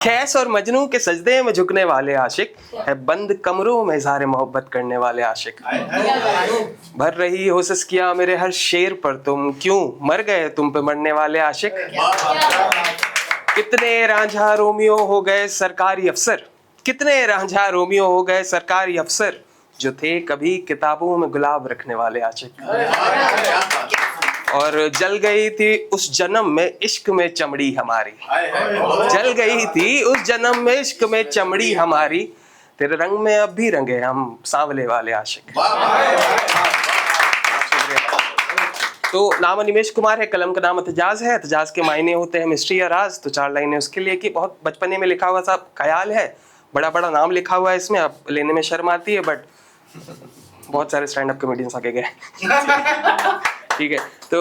कैस और मजनू के सजदे में झुकने वाले आशिक है, बंद कमरों में इज़हार मोहब्बत करने वाले आशिक। भर रही हो सस्किया मेरे हर शेर पर तुम, क्यों मर गए तुम पे मरने वाले आशिक। कितने रांझा रोमियो हो गए सरकारी अफसर, कितने रांझा रोमियो हो गए सरकारी अफसर, जो थे कभी किताबों में गुलाब रखने वाले आशिक। और जल गई थी उस जन्म में इश्क में चमड़ी हमारी, जल गई थी उस जन्म में इश्क में चमड़ी हमारी, तेरे रंग में अब भी रंगे हम सांवले वाले आशिक। तो नाम निमेश कुमार है, कलम का नाम एतजाज है। एतजाज के मायने होते हैं मिस्ट्री या राज। तो 4 लाइनें उसके लिए कि बहुत बचपने में लिखा हुआ सा ख्याल है, बड़ा बड़ा नाम लिखा हुआ है इसमें, अब लेने में शर्म आती है, बट बहुत सारे स्टैंड अप कॉमेडियंस आके गए। ठीक है, तो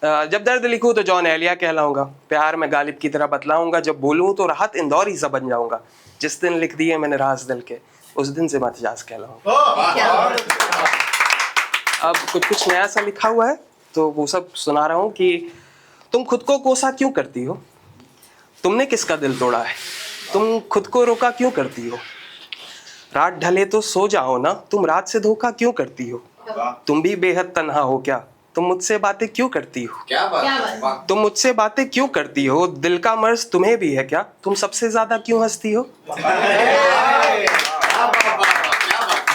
जब दर्द लिखूं तो जॉन एलिया कहलाऊंगा, प्यार में गालिब की तरह बतलाऊंगा, जब बोलूं तो राहत इंदौरी सा बन जाऊंगा, जिस दिन लिख दिए मैंने राज दिल के उस दिन से मैं एतजाज कहलाऊंगा। अब कुछ नया सा लिखा हुआ है तो वो सब सुना रहा हूँ कि तुम खुद को कोसा क्यों करती हो, तुमने किसका दिल तोड़ा है, तुम खुद को रोका क्यों करती हो, रात ढले तो सो जाओ ना, तुम रात से धोखा क्यों करती हो, तुम भी बेहद तन्हा हो क्या, तुम मुझसे बातें क्यों करती हो, क्या बात? तुम मुझसे बातें क्यों करती हो, दिल का मर्ज तुम्हें भी है क्या, तुम सबसे ज्यादा क्यों हंसती हो,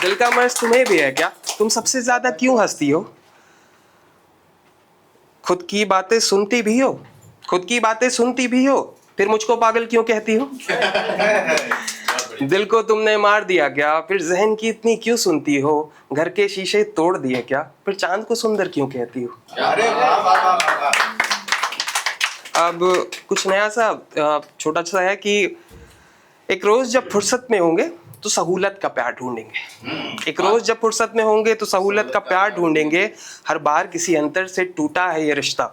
दिल का मर्ज तुम्हें भी है क्या, तुम सबसे ज्यादा क्यों हंसती हो, खुद की बातें सुनती भी हो, खुद की बातें सुनती भी हो, फिर मुझको पागल क्यों कहती हो, दिल को तुमने मार दिया क्या, फिर जहन की इतनी क्यों सुनती हो, घर के शीशे तोड़ दिए क्या, फिर चांद को सुंदर क्यों कहती हो। अब कुछ नया सा छोटा सा है कि एक रोज जब फुर्सत में होंगे तो सहूलत का प्यार ढूंढेंगे, एक रोज जब फुर्सत में होंगे तो सहूलत का प्यार ढूंढेंगे, हर बार किसी अंतर से टूटा है ये रिश्ता,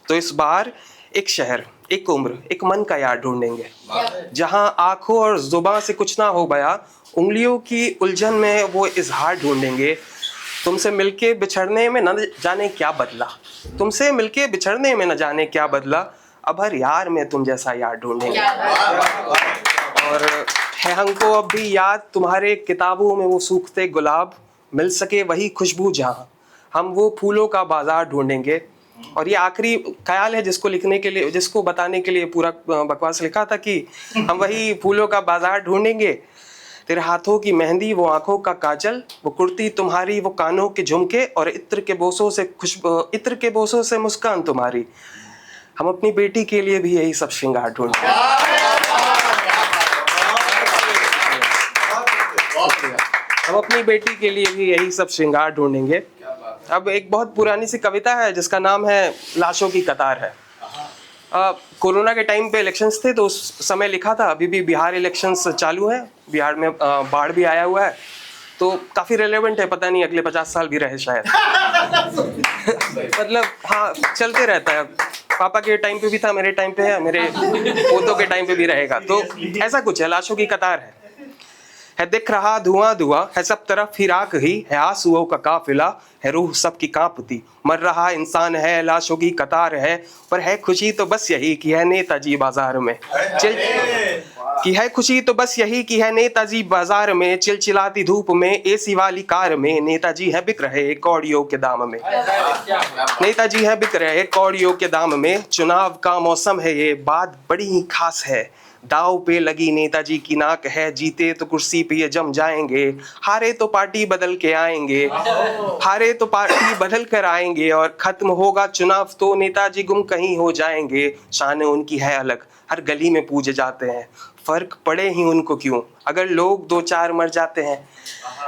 तो इस बार एक शहर, एक उम्र, एक मन का यार ढूंढेंगे, जहां आंखों और जुबान से कुछ ना हो बया, उंगलियों की उलझन में वो इजहार ढूंढेंगे, तुमसे मिलके बिछड़ने में न जाने क्या बदला, तुमसे मिलके बिछड़ने में न जाने क्या बदला, अब हर यार में तुम जैसा यार ढूंढेंगे। और है हमको अब भी याद तुम्हारे किताबों में वो सूखते गुलाब, मिल सके वही खुशबू जहां, हम वो फूलों का बाजार ढूंढेंगे। और ये आखिरी ख्याल है जिसको लिखने के लिए, जिसको बताने के लिए पूरा बकवास लिखा था कि हम वही फूलों का बाजार ढूंढेंगे, तेरे हाथों की मेहंदी, वो आंखों का काजल, वो कुर्ती तुम्हारी, वो कानों के झुमके, और इत्र के बोसों से इत्र के बोसों से मुस्कान तुम्हारी, हम अपनी बेटी के लिए भी यही सब श्रृंगार ढूंढेंगे। हम अपनी बेटी के लिए भी यही सब श्रृंगार ढूंढेंगे। अब एक बहुत पुरानी सी कविता है जिसका नाम है लाशों की कतार है। कोरोना के टाइम पे इलेक्शंस थे तो उस समय लिखा था, अभी भी बिहार इलेक्शंस चालू है, बिहार में बाढ़ भी आया हुआ है, तो काफ़ी रेलेवेंट है, पता नहीं अगले 50 साल भी रहे शायद। मतलब हाँ, चलते रहता है, पापा के टाइम पे भी था, मेरे टाइम पे है, मेरे पोतों के टाइम पे भी रहेगा, तो ऐसा कुछ है, लाशों की कतार है दिख रहा धुआं धुआं, है सब तरफ फिराक ही, है आंसुओं का काफिला, है रूह सबकी कांपती, मर रहा इंसान है, लाशों की कतार है, पर है खुशी तो बस यही कि है नेताजी बाजार में कि है खुशी तो बस यही कि है नेताजी बाजार में, चिलचिलाती धूप में एसी वाली कार में, नेताजी है बिक रहे कौड़ियों के दाम में, नेताजी है बिक रहे कौड़ियों के दाम में, चुनाव का मौसम है ये बात बड़ी ही खास है, दाव पे लगी नेताजी की नाक है, जीते तो कुर्सी पे ये जम जाएंगे, हारे तो पार्टी बदल के आएंगे, हारे तो पार्टी बदल कर आएंगे, और खत्म होगा चुनाव तो नेताजी गुम कहीं हो जाएंगे, शान उनकी है अलग, हर गली में पूजे जाते हैं, फर्क पड़े ही उनको क्यों अगर लोग 2-4 मर जाते हैं,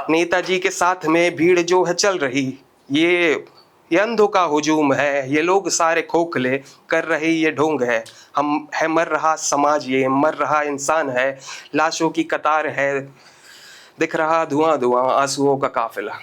नेताजी के साथ में भीड़ जो है चल रही, ये अंधों का हुजूम है, ये लोग सारे खोखले कर रहे ये ढोंग है, हम है मर रहा समाज, ये मर रहा इंसान है, लाशों की कतार है, दिख रहा धुआं धुआं आंसुओं का काफिला।